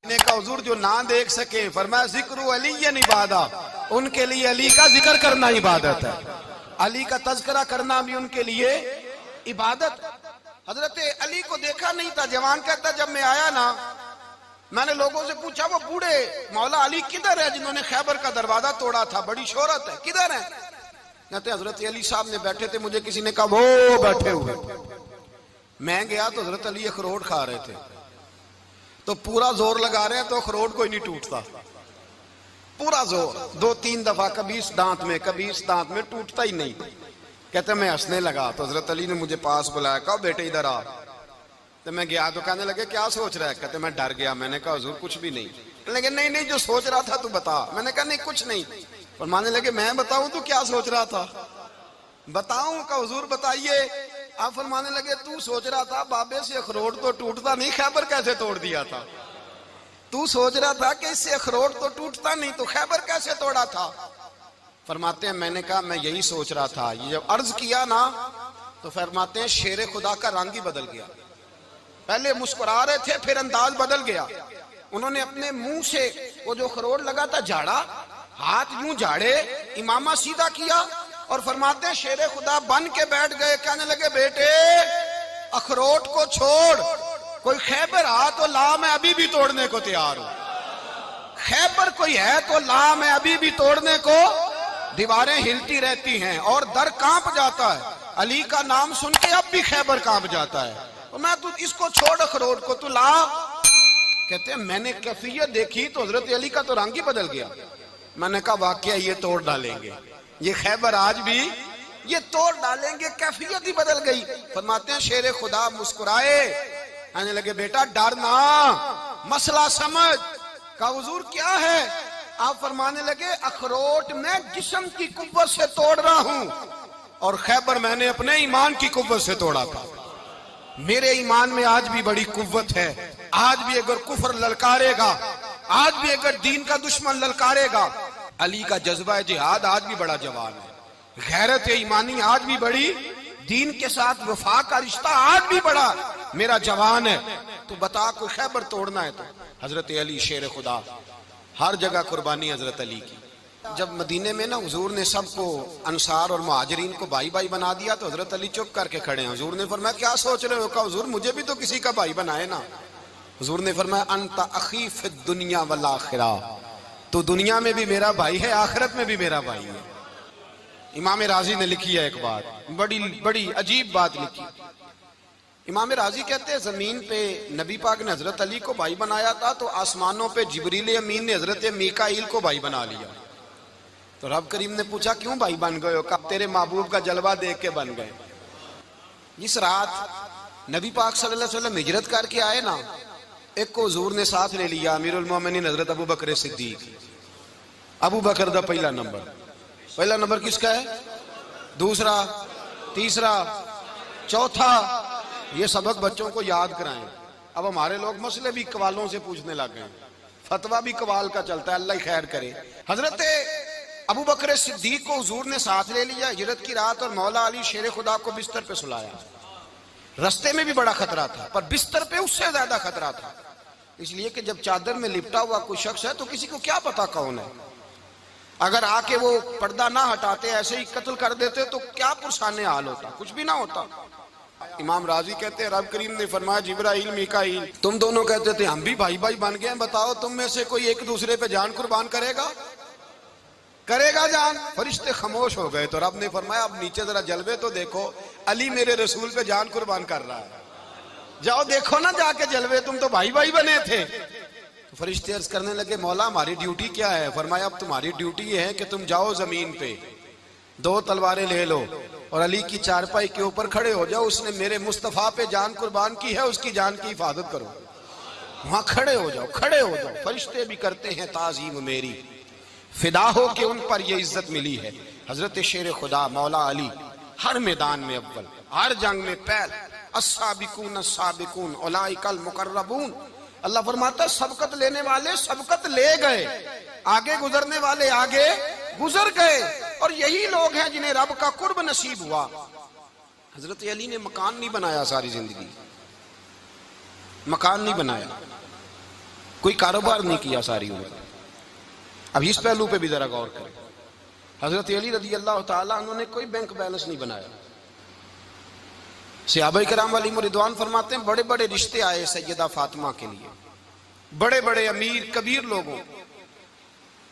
ने कहा हुजूर जो ना देख सके, फरमाया जिक्र अली इबादा, उनके लिए अली का जिक्र करना इबादत है, अली का तज़किरा करना भी उनके लिए इबादत। हजरत अली को देखा नहीं था। जवान कहता जब मैं आया ना, मैंने लोगों से पूछा वो बूढ़े मौला अली किधर है जिन्होंने खैबर का दरवाजा तोड़ा था, बड़ी शोहरत है, किधर है? कहते हजरत अली साहब ने बैठे थे, मुझे किसी ने कहा वो बैठे हुए। मैं गया तो हजरत अली अखरोट खा रहे थे, तो पूरा जोर लगा रहे हैं तो अखरोट कोई नहीं टूटता, पूरा जोर 2-3 दफा, कभी इस दांत में कभी इस दांत में, टूटता ही नहीं। कहते मैं हंसने लगा तो हजरत अली ने मुझे पास बुलाया, कहा बेटे इधर आ। तो मैं गया तो कहने लगे क्या सोच रहा है? कहते मैं डर गया। मैंने कहा हुजूर कुछ भी नहीं। लेकिन नहीं नहीं जो सोच रहा था तू बता। मैंने कहा नहीं कुछ नहीं। फरमाने लगे मैं बताऊं तू क्या सोच रहा था? बताऊं? का हुजूर बताइए। आप फरमाने लगे तू सोच रहा था बाबे से अखरोट तो टूटता नहीं, खैबर कैसे तोड़ दिया था? तू सोच रहा था कि इससे अखरोट तो टूटता नहीं, तो खैबर कैसे तोड़ा था? फरमाते हैं मैंने कहा मैं यही सोच रहा था। ये जब अर्ज किया ना तो फरमाते हैं शेर खुदा का रंग ही बदल गया। पहले मुस्कुरा रहे थे, फिर अंदाज बदल गया। उन्होंने अपने मुंह से वो जो अखरोट लगा था झाड़ा, हाथ यूं झाड़े, इमामा सीधा किया और फरमाते हैं शेर खुदा बन के बैठ गए। कहने लगे बेटे अखरोट को छोड़, कोई खैबर आ तो ला, मैं अभी भी तोड़ने को तैयार हूं। खैबर कोई है तो ला, मैं अभी भी तोड़ने को। दीवारें हिलती रहती हैं और दर कांप जाता है, अली का नाम सुन के अब भी खैबर कांप जाता है। तो मैं तू इसको छोड़ अखरोट को, तू ला। कहते हैं मैंने कैफियत देखी तो हजरत अली का तो रंग ही बदल गया। मैंने कहा वाकया ये तोड़ डालेंगे, ये खैबर आज भी ये तोड़ डालेंगे, कैफियत ही बदल गई। फरमाते हैं शेर खुदा मुस्कुराए, कहने लगे बेटा डर ना, मसला समझ। का हुजूर क्या है? आप फरमाने लगे अखरोट मैं जिस्म की कुव्वत से तोड़ रहा हूं और खैबर मैंने अपने ईमान की कुव्वत से तोड़ा था। मेरे ईमान में आज भी बड़ी कुव्वत है। आज भी अगर कुफर ललकारेगा, आज भी अगर दीन का दुश्मन ललकारेगा, अली का जज्बा जिहाद आज भी बड़ा जवान है। गैरत ईमानी आज भी बड़ी, दीन के साथ वफा का रिश्ता आज भी बड़ा मेरा जवान है। तो बता कोई खैबर तोड़ना है तो हजरत अली शेर खुदा, हर जगह कुर्बानी हजरत अली की। जब मदीने में ना हुजूर ने सबको अंसार और मुहाजिरीन को भाई भाई बना दिया तो हजरत अली चुप करके खड़े हैं। हुजूर ने फरमाया क्या सोच रहे हो? कहा हुजूर मुझे भी तो किसी का भाई बनाए ना। हुजूर ने फरमाया अंता अखी फिद दुनिया वल आखिरा, तो दुनिया में भी मेरा भाई है, आखिरत में भी मेरा भाई है। इमाम राजी ने लिखी है एक बात, बड़ी बड़ी अजीब बात लिखी। इमाम राजी कहते हैं जमीन पे नबी पाक ने हजरत अली को भाई बनाया था तो आसमानों पे जिब्रील अमीन ने हजरत मीकाईल को भाई बना लिया। तो रब करीम ने पूछा क्यों भाई बन गए हो? कब तेरे महबूब का जलवा देख के बन गए। जिस रात नबी पाक सल्लल्लाहु अलैहि वसल्लम हिजरत करके आए ना, एक को हुजूर ने साथ ले लिया, अमीरुल मोमिनीन हजरत अबू बकर सिद्दीक। अबू बकर दा पहला नंबर किसका है? दूसरा, तीसरा, चौथा। ये सबक बच्चों को याद कराएं। अब हमारे लोग मसले भी कवालों से पूछने लग गए, फतवा भी कवाल का चलता है, अल्लाह खैर करे। हजरत अबू बकर सिद्दीक को हुजूर ने साथ ले लिया हिजरत की रात और मौला अली शेर खुदा को बिस्तर पे सुलाया। रस्ते में भी बड़ा खतरा था पर बिस्तर पे उससे ज्यादा खतरा था, इसलिए कि जब चादर में लिपटा हुआ कोई शख्स है तो किसी को क्या पता कौन है। अगर आके वो पर्दा ना हटाते, ऐसे ही कत्ल कर देते तो क्या पुरसाने हाल होता, कुछ भी ना होता। इमाम राजी कहते हैं रब करीम ने फरमाया जिब्राइल मीकाईल तुम दोनों कहते थे हम भी भाई भाई बन गए, बताओ तुम में से कोई एक दूसरे पे जान कुर्बान करेगा जान? फरिश्ते खामोश हो गए। तो रब ने फरमाया अब नीचे जरा जलवे तो देखो, अली मेरे रसूल पे जान कुर्बान कर रहा है, जाओ देखो ना जाके जलवे, तुम तो भाई भाई बने थे। तो फरिश्ते अर्ज करने लगे मौला हमारी ड्यूटी क्या है? फरमाया अब तुम्हारी ड्यूटी ये है कि तुम जाओ जमीन पे 2 तलवारें ले लो और अली की चारपाई के ऊपर खड़े हो जाओ, उसने मेरे मुस्तफा पे जान कुर्बान की है, उसकी जान की हिफाजत करो। वहां खड़े हो जाओ। फरिश्ते भी करते हैं ताजीम मेरी, फिदा हो के उन पर ये इज्जत मिली है। हजरत शेर खुदा मौला अली हर मैदान में अव्वल, हर जंग में पहल। अस्साबिकून अस्साबिकून उलाइकल मुकर्रबून। अल्लाह फरमाता सबकत लेने वाले सबकत ले गए, आगे गुजरने वाले आगे गुजर गए, और यही लोग हैं जिन्हें रब का कुर्ब नसीब हुआ। हजरत अली ने मकान नहीं बनाया, सारी जिंदगी मकान नहीं बनाया, कोई कारोबार नहीं किया सारी उम्र। अब इस पहलू पे भी जरा गौर करें। हजरत अली रजी अल्लाह ताला उन्होंने कोई बैंक बैलेंस नहीं बनाया। सहाबाए किराम अलैहिम रिदवान फरमाते हैं बड़े बड़े रिश्ते आए सैयदा फातिमा के लिए, बड़े बड़े अमीर कबीर लोगों।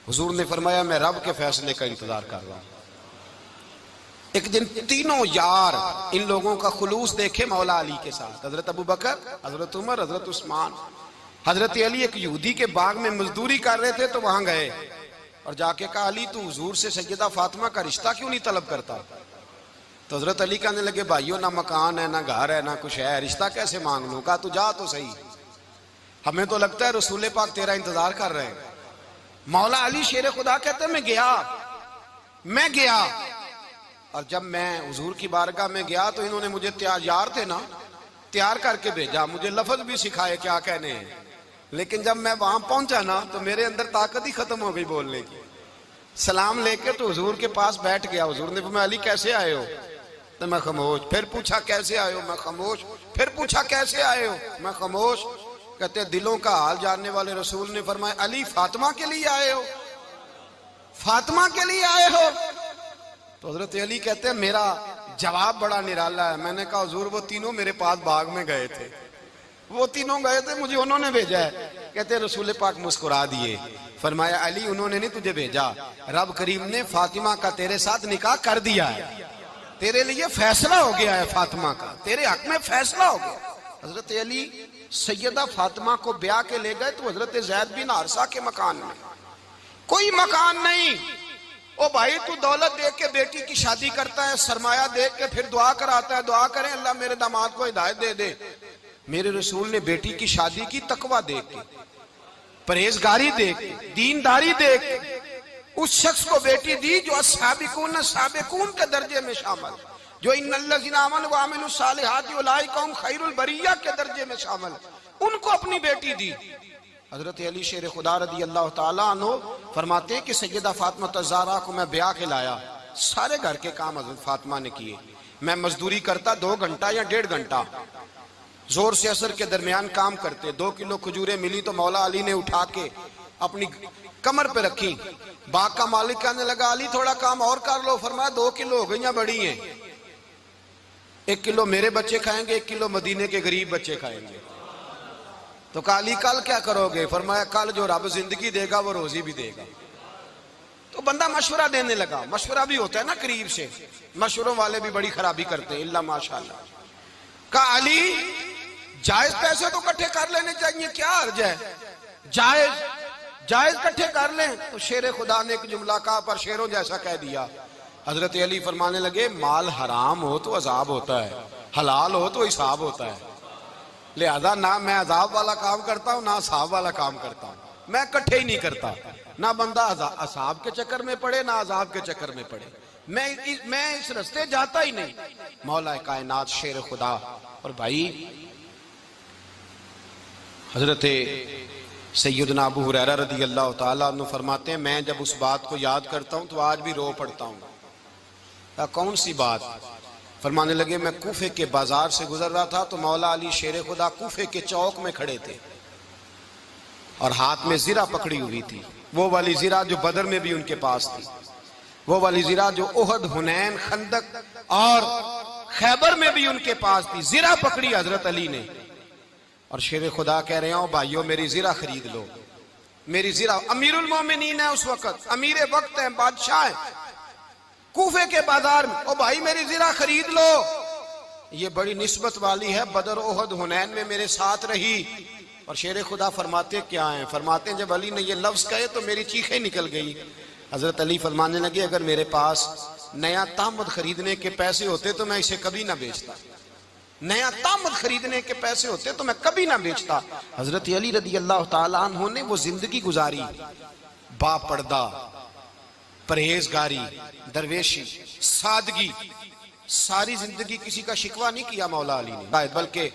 हुजूर ने फरमाया मैं रब के फैसले का इंतजार कर रहा हूं। एक दिन तीनों यार इन लोगों का खुलूस देखे मौला अली के साथ, हजरत अबू बकर, हजरत उमर, हजरत उस्मान। हजरत अली एक यहूदी के बाग में मजदूरी कर रहे थे तो वहां गए और जाके कहा अली तू हुजूर से सैयदा फातिमा का रिश्ता क्यों नहीं तलब करता? तो हजरत अली कहने लगे भाइयों ना मकान है ना घर है ना कुछ है, रिश्ता कैसे मांग लूं? कहा तू जा तो सही, हमें तो लगता है रसूल पाक तेरा इंतजार कर रहे हैं। मौला अली शेर खुदा कहते मैं गया और जब मैं हुजूर की बारगाह में गया तो इन्होंने मुझे यार थे ना तैयार करके भेजा, मुझे लफ्ज भी सिखाए क्या कहने हैं। लेकिन जब मैं वहां पहुंचा ना तो मेरे अंदर ताकत ही खत्म हो गई बोलने की। सलाम लेके तो हुजूर के पास बैठ गया। हुजूर ने फरमाया अली कैसे आए हो? तो मैं खामोश। फिर पूछा कैसे आए हो? मैं खामोश। फिर पूछा कैसे आए हो? मैं खामोश। कहते दिलों का हाल जानने वाले रसूल ने फरमाया अली फातिमा के लिए आए हो? फातिमा के लिए आए हो? तो हजरत अली कहते हैं मेरा जवाब बड़ा निराला है। मैंने कहा हुजूर वो तीनों मेरे पास बाग में गए थे, वो तीनों गए थे, मुझे उन्होंने भेजा है। कहते रसूल पाक मुस्कुरा दिए, फरमाया अली उन्होंने नहीं तुझे भेजा, रब करीम ने फातिमा का तेरे साथ निकाह कर दिया है, तेरे लिए फैसला हो गया है, फातिमा का तेरे हक में फैसला हो गया। हजरत अली सैयदा फातिमा को ब्याह के ले गए तो हजरत ज़ैद बिन हारिसा के मकान में, कोई मकान नहीं। ओ भाई तू दौलत देख के बेटी की शादी करता है, सरमाया देख के फिर दुआ कराता है, दुआ करें अल्लाह मेरे दामाद को हिदायत दे दे। मेरे रसूल ने बेटी की शादी की तकवा देख के, परहेजगारी देख के, दीनदारी देख के उस शख्स को बेटी दी जो अस्साबिकून साबिकून के दर्जे में शामिल, जो इन्नल्लज़ीना आमनू व अमिलुस सालिहाति उलाइका हुम खैरुल बरिया के दर्जे में शामिल, उनको अपनी बेटी दी। हजरत अली शेर खुदा रदी अल्लाह ताला अन्हु फरमाते कि सैयदा फातिमा ज़हरा को मैं ब्याह के लाया, सारे घर के काम हजरत फातिमा ने किए। मैं मजदूरी करता 2 घंटा या 1.5 घंटा, जोर से असर के दरमियान काम करते। 2 किलो खजूरें मिली तो मौला अली ने उठा के अपनी कमर पे रखी। बाग का मालिक कहने लगा अली थोड़ा काम और कर लो। फरमाया 2 किलो हो गई बड़ी हैं, 1 किलो मेरे बच्चे खाएंगे, 1 किलो मदीने के गरीब बच्चे खाएंगे। तो कहा अली कल क्या करोगे? फरमाया कल जो रब जिंदगी देगा वो रोजी भी देगा। तो बंदा मशवरा देने लगा। मशवरा भी होता है ना करीब से, मशवरों वाले भी बड़ी खराबी करते हैं इल्ला माशाअल्लाह। कहा अली जायज पैसे तो इकट्ठे कर लेने चाहिए, क्या अर्ज है? जायज इकट्ठे कर लें। तो शेर खुदा ने एक जुमला कहा पर शेरों जैसा कह दिया। हजरत अली फरमाने लगे माल हराम हो तो अजाब होता है, हलाल हो तो हिसाब होता है। लिहाजा ना मैं अजाब वाला काम करता हूँ ना असाब वाला काम करता हूँ, मैं इकट्ठे ही नहीं करता। ना बंदा असाब के चक्कर में पड़े ना अजाब के चक्कर में पड़े, मैं इस रास्ते जाता ही नहीं। मौला कायनात शेर खुदा। और भाई हजरत सैयदना अबू हुरैरा रदी अल्लाह ताला अन्हु फरमाते हैं मैं जब उस बात को याद करता हूँ तो आज भी रो पड़ता हूँ। कौन सी बात? फरमाने लगे मैं कूफे के बाजार से गुजर रहा था तो मौला अली शेर खुदा कूफे के चौक में खड़े थे और हाथ में जीरा पकड़ी हुई थी, वो वाली जीरा जो बदर में भी उनके पास थी, वो वाली जीरा जो उहद, हुनैन, खंदक और खैबर में भी उनके पास थी। जीरा पकड़ी हजरत अली ने और शेर खुदा कह रहे हो भाइयों मेरी जीरा खरीद लो। मेरी जीरा, अमीरुल मोमिनीन है उस वक्त, अमीर वक्त है, बादशाह है, कूफे के बाजार में। ओ भाई मेरी जीरा खरीद लो। ये बड़ी निस्बत वाली है, बदर, ओहद, हुनैन में मेरे साथ रही। और शेर खुदा फरमाते क्या हैं? फरमाते हैं जब अली ने ये लफ्ज कहे तो मेरी चीखें निकल गई। हजरत अली फरमाने लगे अगर मेरे पास नया तामद खरीदने के पैसे होते तो मैं इसे कभी ना बेचता, नया तामद खरीदने के पैसे होते तो मैं कभी ना बेचता। हजरत अली रदी अल्लाह ताला अन्हु ने वो जिंदगी गुजारी, बापर्दा, परहेजगारी, दरवेशी, सादगी, सारी जिंदगी किसी का शिकवा नहीं किया मौला अली ने। बल्कि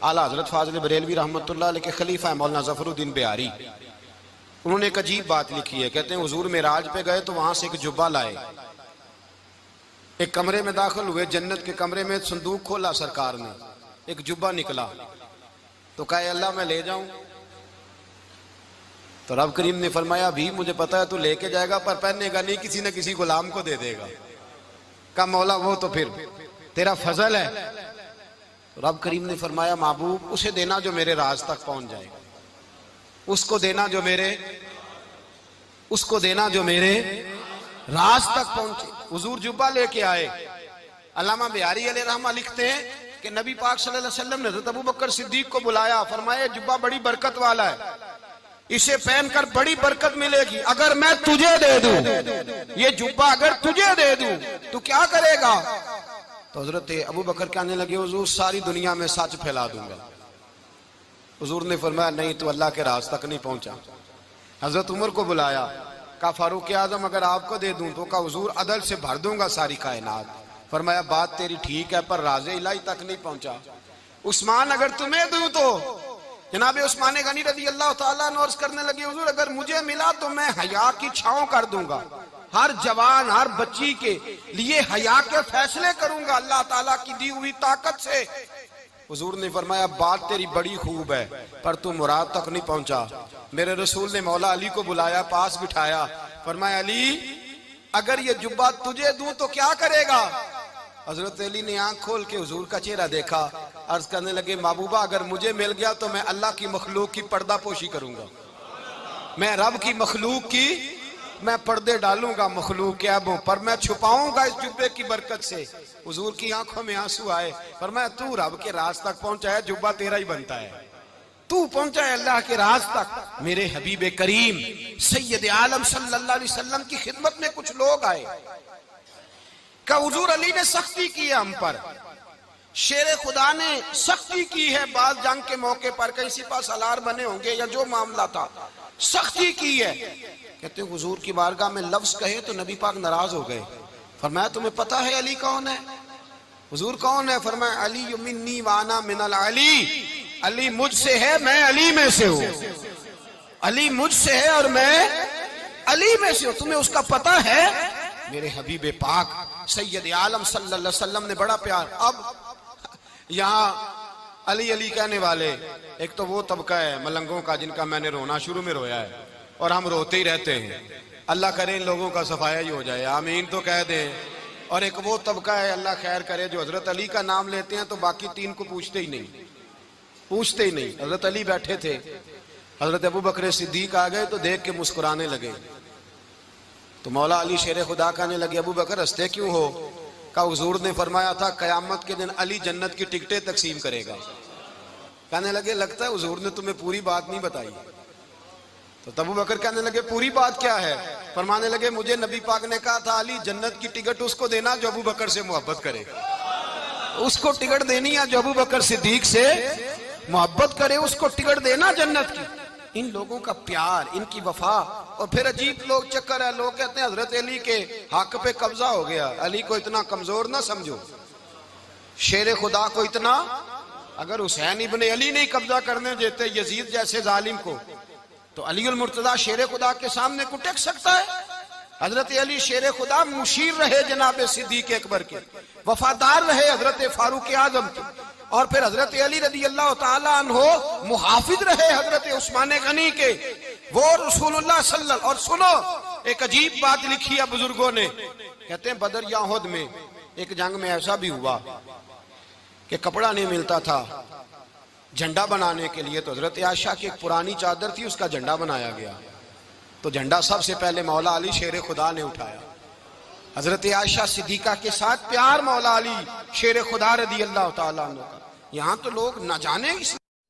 आला हजरत फाजिल बरेलवी रहमतुल्लाह अलैह के खलीफा है मौलाना जफरुद्दीन बिहारी, उन्होंने एक अजीब बात लिखी है। कहते हैं हुजूर मेराज पे गए तो वहां से एक जुब्बा लाए, एक कमरे में दाखिल हुए, जन्नत के कमरे में संदूक खोला सरकार ने, एक जुब्बा निकला तो कहा अल्लाह मैं ले जाऊं? तो रब करीम ने फरमाया भी मुझे पता है तू लेके जाएगा पर पहनेगा नहीं, किसी न किसी गुलाम को दे देगा। का मौला वो तो फिर तेरा फजल है। तो रब करीम ने फरमाया महबूब उसे देना जो मेरे राज तक पहुंच जाएगा, उसको देना जो मेरे राज तक पहुंचे। हुजूर जुब्बा लेके आए। अल्लामा बिहारी अलैहि रहमा लिखते हैं कि नबी पाक सल्लल्लाहु अलैहि वसल्लम ने हज़रत अबू बकर सिद्दीक को बुलाया, फरमाया जुब्बा बड़ी बरकत वाला है, इसे पहनकर बड़ी बरकत मिलेगी। अगर मैं तुझे दे दूं, ये जुब्बा अगर तुझे दे दूं तो क्या करेगा? तो हजरत अबू बकर कहने लगे हुजूर सारी दुनिया में सच फैला दूंगा। हुजूर ने फरमाया नहीं, तो अल्लाह के राज तक नहीं पहुंचा। हजरत उमर को बुलाया, कहा फारूक आजम अगर आपको दे दूं तो, कहा हुजूर अदल से भर दूंगा सारी कायनात। फरमाया बात तेरी ठीक है पर राज़े इलाही तक नहीं पहुंचा। उस्मान अगर तुम्हें दूं तो, जनाबे उस्मान गनी रज़ी अल्लाह ताला अन्हु अर्ज़ करने लगे हुजूर अगर मुझे मिला तो मैं हया की छांव कर दूंगा, हर जवान हर बच्ची के लिए हया के फैसले करूंगा अल्लाह ताला की दी हुई ताकत से। हुजूर ने फरमाया बात तेरी बड़ी खूब है पर तू मुराद तक नहीं पहुंचा। मेरे रसूल ने मौला अली को बुलाया, पास बिठाया, फरमाया अली अगर ये जुब्बा तुझे दूं तो क्या करेगा? हजरत अली ने आंख खोल के हुजूर का चेहरा देखा, अर्ज करने लगे महबूबा अगर मुझे मिल गया तो मैं अल्लाह की मखलूक की पर्दा पोशी करूंगा, मैं रब की मखलूक की मैं पर्दे डालूंगा मखलूक के ऐबों पर, मैं छुपाऊंगा इस जुब्बे की बरकत से। हुजूर की आंखों में आंसू आए, फरमाया तू रब के राज तक पहुंचा है, जुब्बा तेरा ही बनता है, तू पहुंचा है अल्लाह के राज तक। मेरे हबीब करीम सैयद आलम सल्लल्लाहु अलैहि वसल्लम की खिदमत में कुछ लोग आए, का हुजूर अली ने सख्ती की है हम पर, शेर खुदा ने सख्ती की है, बात जंग के मौके पर कहीं सिपा सलार बने होंगे या जो मामला था सख्ती की है। कहते हैं हुजूर की बारगाह में लफ्ज कहे तो नबी पाक नाराज हो गए। फरमाया तुम्हें पता है अली कौन है? हुजूर कौन है? फरमाया अली मिन्नी वाना मिनल अली, अली मुझसे है मैं अली में से हूं, अली मुझसे है और मैं अली में से हूं, तुम्हें उसका पता है? मेरे हबीब पाक सैयद आलम सल्लल्लाहु अलैहि वसल्लम ने बड़ा प्यार। अब यहाँ अली अली कहने वाले एक तो वो तबका है मलंगों का जिनका मैंने रोना शुरू में रोया है और हम रोते ही रहते हैं, अल्लाह करे इन लोगों का सफाया ही हो जाए, आमीन तो कह दें। और एक वो तबका है अल्लाह खैर करे जो हजरत अली का नाम लेते हैं तो बाकी तीन को पूछते ही नहीं। हजरत अली बैठे थे, हजरत अबू बकर सिद्दीक आ गए तो देख के मुस्कुराने लगे। तो मौला अली शेर खुदा कहने लगे अबू बकर हंसते क्यों हो? का हुजूर ने फरमाया था कयामत के दिन अली जन्नत की टिकटें तकसीम करेगा। कहने लगे लगता है हुजूर ने तुम्हें पूरी बात नहीं बताई। तो अबू बकर कहने लगे पूरी बात क्या है? फरमाने लगे मुझे नबी पाक ने कहा था अली जन्नत की टिकट उसको देना जो अबू बकर से मोहब्बत करे, उसको टिकट देनी है जो अबू बकर सिद्दीक से मोहब्बत करे, उसको टिकट देना जन्नत की। इन लोगों का प्यार, इनकी वफा। और फिर अजीब लोग चक्कर है, लोग कहते हैं हजरत अली के हक पे कब्जा हो गया, अली को इतना कमजोर ना समझो, शेर खुदा को इतना, अगर हुसैन इब्ने अली नहीं कब्जा करने देते यजीद जैसे जालिम को तो अली उल मुर्तजा शेर खुदा के सामने को टेक सकता है? हजरत अली शेर खुदा मुशीर रहे जनाब सिद्दीक अकबर के, वफादार रहे हजरत फारूक आजम के, और फिर हजरत अली रज़ी अल्लाह ताला अन्हो मुहाफिज रहे हजरत उस्मान गनी के, वो रसूलुल्लाह सल्लल्लाहु। और सुनो एक अजीब बात लिखी है बुजुर्गों ने, कहते हैं बदर या उहद में एक जंग में ऐसा भी हुआ कि कपड़ा नहीं मिलता था झंडा बनाने के लिए, तो हजरत आयशा की एक पुरानी चादर थी उसका झंडा बनाया गया। तो झंडा सबसे पहले मौला अली शेर खुदा ने उठाया, हजरत आयशा सिद्दीका के साथ प्यार मौला अली शेर खुदा रज़ी अल्लाह ताला अन्हु का। यहाँ तो लोग न जाने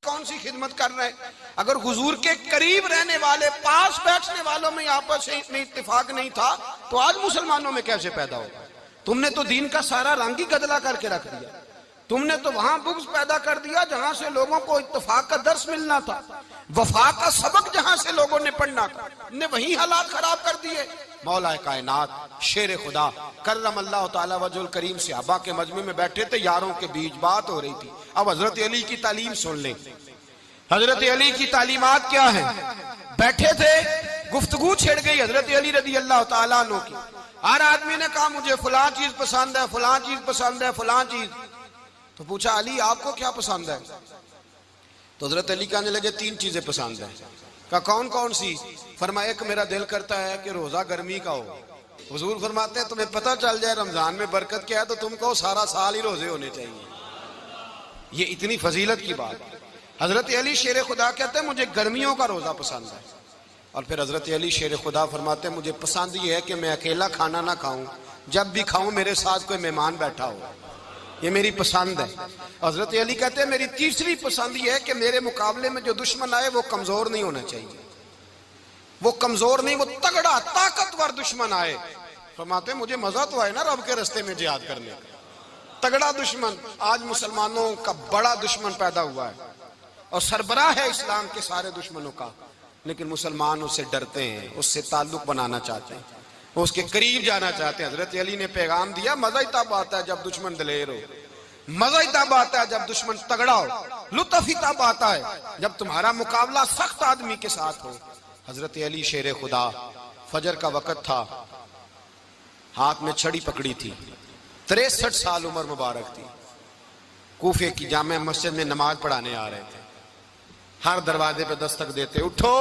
कौन सी खिदमत कर रहे हैं। अगर हुजूर के करीब रहने वाले पास बैठने वालों में आपस में इत्तेफाक नहीं था तो आज मुसलमानों में कैसे पैदा होगा? तुमने तो दीन का सारा रंग ही गदला करके रख दिया, तुमने तो वहां बुग़्ज़ पैदा कर दिया जहां से लोगों को इत्तेफाक का दर्स मिलना था, वफा का सबक जहां से लोगों ने पढ़ना था, ने वही हालात खराब कर दिए। मौला कायनात शेर खुदा करम अल्लाह ताला वजहुल करीम सहाबा के मजमे में बैठे थे, यारों के बीच बात हो रही थी। अब हजरत अली की तालीम सुन ले, हजरत अली की तालीमात क्या है? बैठे थे, गुफ्तगू छिड़ गई हजरत अली रज़ी अल्लाह ताला अन्हु की। हर आदमी ने कहा मुझे फलां चीज पसंद है, फलां चीज पसंद है, फलां चीज। तो पूछा अली आपको क्या पसंद है? तो हजरत अली कहने लगे तीन चीजें पसंद है। का कौन कौन सी? फरमाया कि मेरा दिल करता है कि रोजा गर्मी का हो। हुजूर फरमाते हैं तुम्हें पता चल जाए रमजान में बरकत क्या है तो तुम कहो सारा साल ही रोजे होने चाहिए। ये इतनी फजीलत की बात। हजरत अली शेर खुदा कहते हैं मुझे गर्मियों का रोजा पसंद है। और फिर हजरत अली शेर खुदा फरमाते हैं मुझे पसंद ये है कि मैं अकेला खाना ना खाऊं, जब भी खाऊं मेरे साथ कोई मेहमान बैठा हो, ये मेरी पसंद है। हजरत अली कहते हैं मेरी तीसरी पसंद ये है कि मेरे मुकाबले में जो दुश्मन आए वो कमजोर नहीं होना चाहिए, वो कमजोर नहीं, वो तगड़ा ताकतवर दुश्मन आए। फरमाते हैं मुझे मजा तो आए ना रब के रास्ते में जिहाद करने का। तगड़ा दुश्मन, आज मुसलमानों का बड़ा दुश्मन पैदा हुआ है और सरबराह है इस्लाम के सारे दुश्मनों का, लेकिन मुसलमान उससे डरते हैं, उससे ताल्लुक बनाना चाहते हैं, वो उसके करीब जाना चाहते हैं। हजरत अली ने पैगाम दिया मजा ही तब आता है जब दुश्मन दलेर हो, मजा ही तब आता है जब दुश्मन तगड़ा हो, लुत्फ ही तब आता है जब तुम्हारा मुकाबला सख्त आदमी के साथ हो। हजरत अली शेर खुदा, फजर का वक्त था, हाथ में छड़ी पकड़ी थी, 63 साल उम्र मुबारक थी, कूफे की जामे मस्जिद में नमाज पढ़ाने आ रहे थे। हर दरवाजे पे दस्तक देते, उठो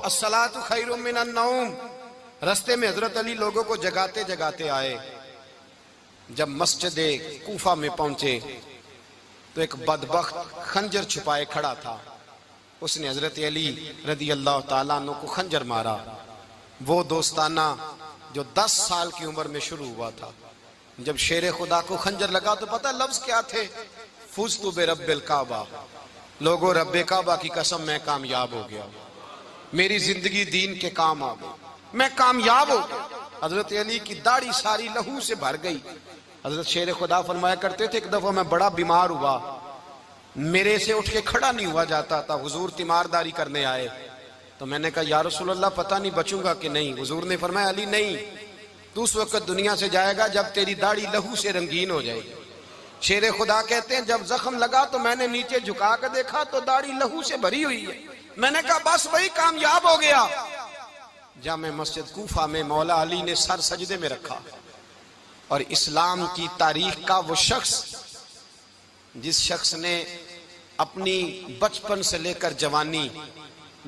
अस्सलातु खैरुम मिनन नौम। रास्ते में हजरत अली लोगों को जगाते जगाते आए। जब मस्जिद कूफा में पहुंचे तो एक बदबख्त खंजर छुपाए खड़ा था, उसने हजरत अली रदी अल्लाह ताला अन्हु को खंजर मारा। वो दोस्ताना जो 10 साल की उम्र में शुरू हुआ था। जब शेर खुदा को खंजर लगा तो पता लफ्ज क्या थे? फुज़्तु बिरब्बिल काबा, लोगों रब्बे काबा की कसम मैं कामयाब हो गया, मेरी जिंदगी दीन के काम आ गई, मैं कामयाब हो गया। हजरत अली की दाढ़ी सारी लहू से भर गई। हजरत शेर खुदा फरमाया करते थे एक दफा मैं बड़ा बीमार हुआ, मेरे से उठ के खड़ा नहीं हुआ जाता था, हुजूर तीमारदारी करने आए तो मैंने कहा या रसूल अल्लाह पता नहीं बचूंगा कि नहीं। हुजूर ने फरमाया अली नहीं, तू उस वक्त दुनिया से जाएगा जब तेरी दाढ़ी लहू से रंगीन हो जाएगी। शेर खुदा कहते हैं जब जख्म लगा तो मैंने नीचे झुका कर देखा तो दाढ़ी लहू से भरी हुई है। मैंने कहा बस वही कामयाब हो गया। जामे मस्जिद कूफा में मौला अली ने सर सजदे में रखा और इस्लाम की तारीख का वो शख्स जिस शख्स ने अपनी बचपन से लेकर जवानी,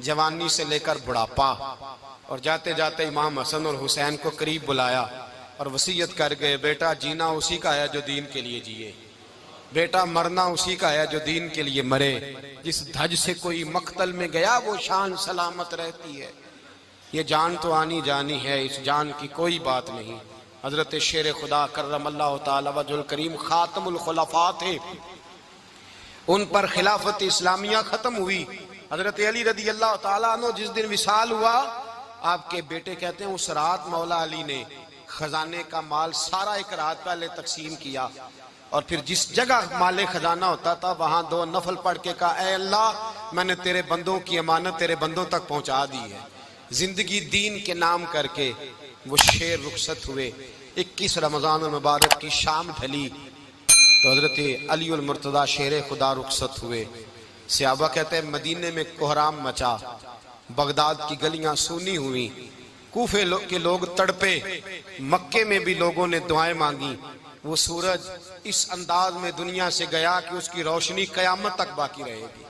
जवानी से लेकर बुढ़ापा और जाते जाते इमाम हसन और हुसैन को करीब बुलाया और वसीयत कर गए बेटा जीना उसी का है जो दीन के लिए जिए, बेटा मरना उसी का है जो दीन के लिए मरे। जिस धज से कोई मक्तल में गया वो शान सलामत रहती है, ये जान तो आनी जानी है, इस जान की कोई बात नहीं। हजरत शेर खुदा करमल्लाहु ताला वजहुल करीम खातमुल खुलफा थे, उन पर खिलाफत इस्लामिया खत्म हुई। हजरत अली रदी अल्लाह ताला अन्हु जिस दिन विसाल हुआ, आपके बेटे कहते हैं उस रात मौला अली ने खजाने का माल सारा एक रात पहले तकसीम किया और फिर जिस जगह माले खजाना होता था वहां 2 नफल पढ़ के कहा ऐ अल्लाह मैंने तेरे बंदों की अमानत तेरे बंदों तक पहुंचा दी है। जिंदगी दीन के नाम करके वो शेर रुखसत हुए। 21 रमजान मुबारक की शाम ढली तो हजरत अली उल मुर्तदा शेर खुदा रुखसत हुए। सहाबा कहते हैं मदीने में कोहराम मचा, बगदाद की गलियां सूनी हुई, कूफे के लोग तड़पे, मक्के में भी लोगों ने दुआएं मांगी। वो सूरज इस अंदाज में दुनिया से गया कि उसकी रोशनी कयामत तक बाकी रहेगी,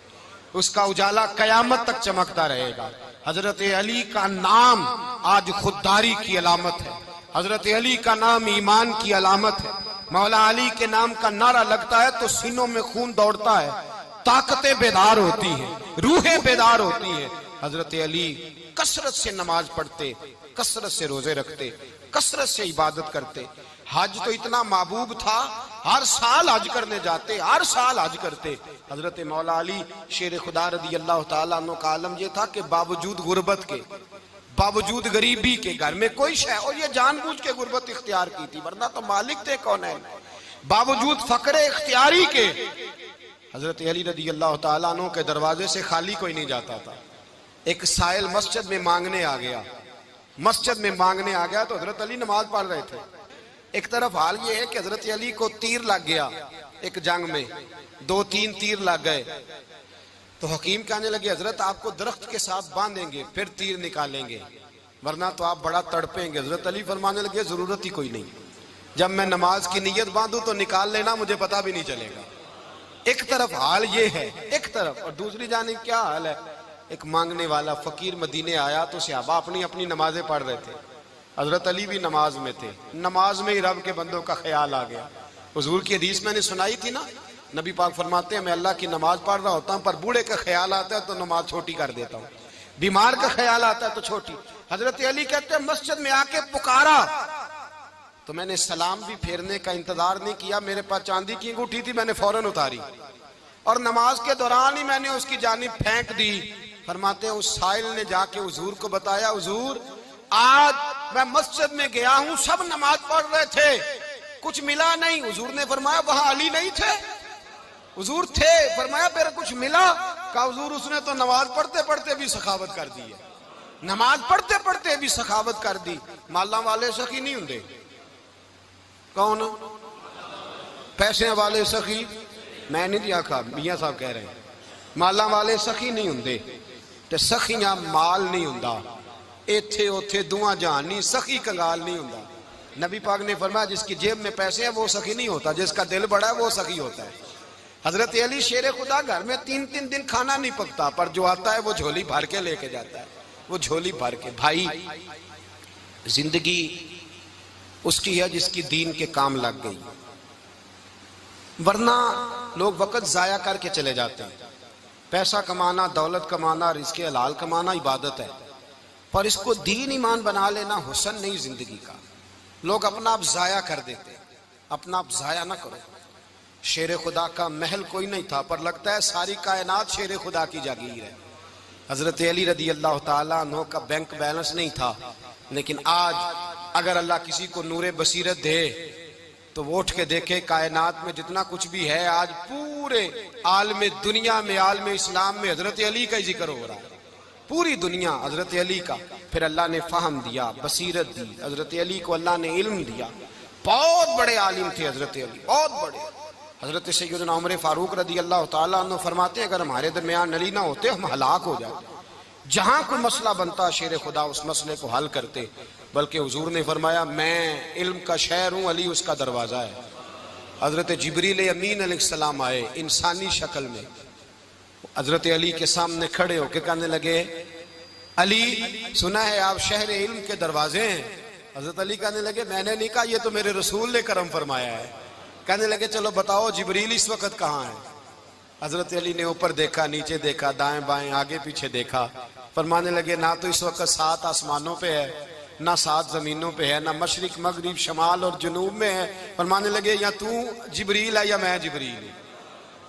उसका उजाला कयामत तक चमकता रहेगा। हजरत अली का नाम आज खुददारी की अलामत है, हजरत अली का नाम ईमान की अलामत है। मौला अली के नाम का नारा लगता है तो सीनों में खून दौड़ता है, ताकतें बेदार होती हैं, रूहें बेदार होती हैं। हजरत अली कसरत से नमाज पढ़ते, कसरत से रोजे रखते, कसरत से इबादत करते। हज तो इतना महबूब था, हर साल हज करने जाते, हर साल हज करते। हजरत मौला अली शेर खुदा रदी अल्लाह ताला अन्हु का आलम ये था कि बावजूद गुर्बत के, बावजूद गरीबी के, घर में कोई शय, और ये जानबूझ के गुर्बत इख्तियार की थी वरना तो मालिक थे कौन है, बावजूद फकरे इख्तियारी के हजरत अली रदी अल्लाह ताला अन्हु के दरवाजे से खाली कोई नहीं जाता था। एक साइल मस्जिद में मांगने आ गया, मस्जिद में मांगने आ गया तो हजरत अली नमाज पढ़ रहे थे। एक तरफ हाल ये है कि हजरत अली को तीर लग गया, एक जंग में 2-3 तीर लग गए तो हकीम कहने लगे हजरत आपको दरख्त के साथ बांधेंगे फिर तीर निकालेंगे वरना तो आप बड़ा तड़पेंगे। हजरत अली फरमाने लगे जरूरत ही कोई नहीं, जब मैं नमाज की नीयत बांधू तो निकाल लेना, मुझे पता भी नहीं चलेगा। एक तरफ हाल ये है, एक तरफ, और दूसरी जानिब क्या हाल है एक मांगने वाला फकीर मदीने आया तो सहाबा अपनी अपनी नमाजें पढ़ रहे थे। हजरत अली भी नमाज में थे। नमाज में ही रब के बंदों का ख्याल आ गया। हुजूर की हदीस मैंने सुनाई थी ना, नबी पाक फरमाते हैं मैं अल्लाह की नमाज पढ़ रहा होता हूँ, पर बूढ़े का ख्याल आता है तो नमाज छोटी कर देता हूँ, बीमार का ख्याल आता है तो छोटी। हजरत अली कहते हैं मस्जिद में आके पुकारा तो मैंने सलाम भी फेरने का इंतजार नहीं किया, मेरे पास चांदी की अंगूठी थी, मैंने फौरन उतारी और नमाज के दौरान ही मैंने उसकी जानिब फेंक दी। फरमाते हैं उस साइल ने जाके हुजूर को बताया, हुजूर आज मैं मस्जिद में गया हूं, सब नमाज पढ़ रहे थे, कुछ मिला नहीं। हुजूर ने फरमाया वहां अली नहीं थे? हुजूर थे। फरमाया फिर कुछ मिला? कहा हुजूर उसने तो नमाज पढ़ते पढ़ते भी सखावत कर दी है, नमाज पढ़ते पढ़ते भी सखावत कर दी। माला वाले सखी नहीं होंगे? कौन? पैसे वाले सखी? मैं नहीं आखा, मियां साहब कह रहे हैं माला वाले सखी नहीं होंगे, ते सखियां माल नहीं होंदा। इथे उथे दुआ जहान नहीं, सखी कंगाल नहीं होंदा। नबी पाक ने फरमाया जिसकी जेब में पैसे हैं वो सखी नहीं होता, जिसका दिल बड़ा है वो सखी होता है। हजरत अली शेर खुदा घर में 3-3 दिन खाना नहीं पकता, पर जो आता है वो झोली भर के लेके जाता है, वो झोली भर के। भाई जिंदगी उसकी है जिसकी दीन के काम लग गई, वरना लोग वक्त जाया करके चले जाते हैं। पैसा कमाना, दौलत कमाना, रिज़्क़े हलाल कमाना इबादत है, पर इसको दीन ईमान बना लेना हुस्न नहीं जिंदगी का। लोग अपना आप जाया कर देते, अपना आप जाया ना करो। शेर खुदा का महल कोई नहीं था, पर लगता है सारी कायनात शेर खुदा की जागीर है। हजरत अली रदी अल्लाह ताला अन्हु का बैंक बैलेंस नहीं था, लेकिन आज अगर अल्लाह किसी को नूरे बसीरत दे तो वो उठ के देखे कायनात में जितना कुछ भी है, आज पूरे आलम दुनिया में, आलम इस्लाम में हजरत अली का ही जिक्र हो रहा है, पूरी दुनिया हजरत अली का। फिर अल्लाह ने फहम दिया, बसीरत दी, हजरत अली को अल्लाह ने इल्म दिया। बहुत बड़े आलिम थे हजरत अली, बहुत बड़े। हजरत सैयदना उमर फारूक रदी अल्लाह ताला अन्हु फरमाते हैं अगर हमारे दरमियान अली ना होते हम हलाक हो जाते। जहां कोई मसला बनता शेर खुदा उस मसले को हल करते, बल्कि हुजूर ने फरमाया मैं इल्म का शहर हूं, अली उसका दरवाजा है। हजरत जिब्रील अमीन अलैहिस्सलाम आए इंसानी शक्ल में, हजरत अली के सामने खड़े होकर कहने लगे अली सुना है आप शहर इल्म के दरवाजे हैं। हजरत अली कहने लगे मैंने नहीं कहा, ये तो मेरे रसूल ने करम फरमाया है। कहने लगे चलो बताओ जिब्रील इस वक्त कहाँ है? हजरत अली ने ऊपर देखा, नीचे देखा, दाएं बाएं आगे पीछे देखा। फरमाने लगे ना तो इस वक्त 7 आसमानों पे है, ना 7 जमीनों पे है, ना मशरिक मगरिब शमाल और जुनूब में है। फरमाने लगे या तू जिब्रील है या मैं जिब्रील हूं,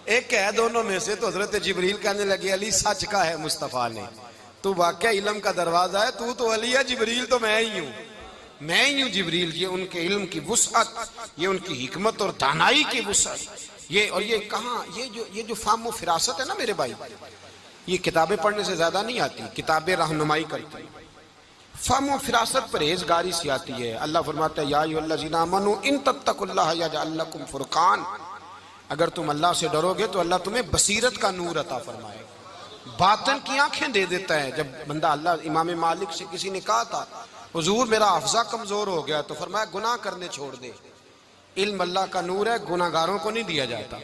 एक है दोनों में से। तो हजरत जिब्रील कहने लगे अली सच का है मुस्तफा ने, तू वाकई इल्म का दरवाजा है, तू तो अली है, जिब्रील तो मैं ही हूँ, मैं ही हूँ जिब्रील। ये उनके इल्म की वुसअत, ये उनकी हिकमत और दानाई की वुसअत। ये और ये कहाँ, ये जो फाहम व फिरासत है ना मेरे भाई, ये किताबें पढ़ने से ज्यादा नहीं आती, किताबें रहनुमाई करती। फाहम व फिरासत परहेजगारी से आती है। अल्लाह फरमाता है या अय्युहल्लज़ीना आमनू इन तत्तकुल्लाह यजअल लकुम फुरकान, अगर तुम अल्लाह से डरोगे तो अल्लाह तुम्हें बसीरत का नूर अता फरमाएगा, बातन की आंखें दे देता है। जब बंदा अल्लाह, इमाम मालिक से किसी ने कहा था हुजूर मेरा हफ्जा कमजोर हो गया, तो फरमाया गुनाह करने छोड़ दे, इल्म अल्लाह का नूर है, गुनाहगारों को नहीं दिया जाता।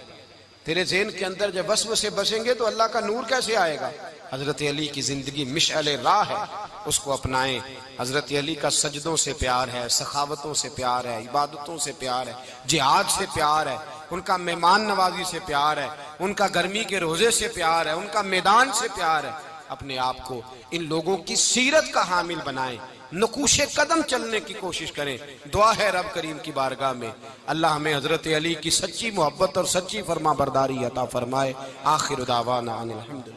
तेरे ज़हन के अंदर जब वसवसे बसेंगे तो अल्लाह का नूर कैसे आएगा? हजरत अली की जिंदगी मिशअल राह है, उसको अपनाएं। हजरत अली का सजदों से प्यार है, सखावतों से प्यार है, इबादतों से प्यार है, जिहाद से प्यार है, उनका मेहमान नवाजी से प्यार है, उनका गर्मी के रोजे से प्यार है, उनका मैदान से प्यार है। अपने आप को इन लोगों की सीरत का हामिल बनाएं, नकूशे कदम चलने की कोशिश करें। दुआ है रब करीम की बारगाह में अल्लाह हमें हजरत अली की सच्ची मोहब्बत और सच्ची फरमा बरदारी अता फरमाए। आखिर दावाना अनिल हम्दुलिल्लाह।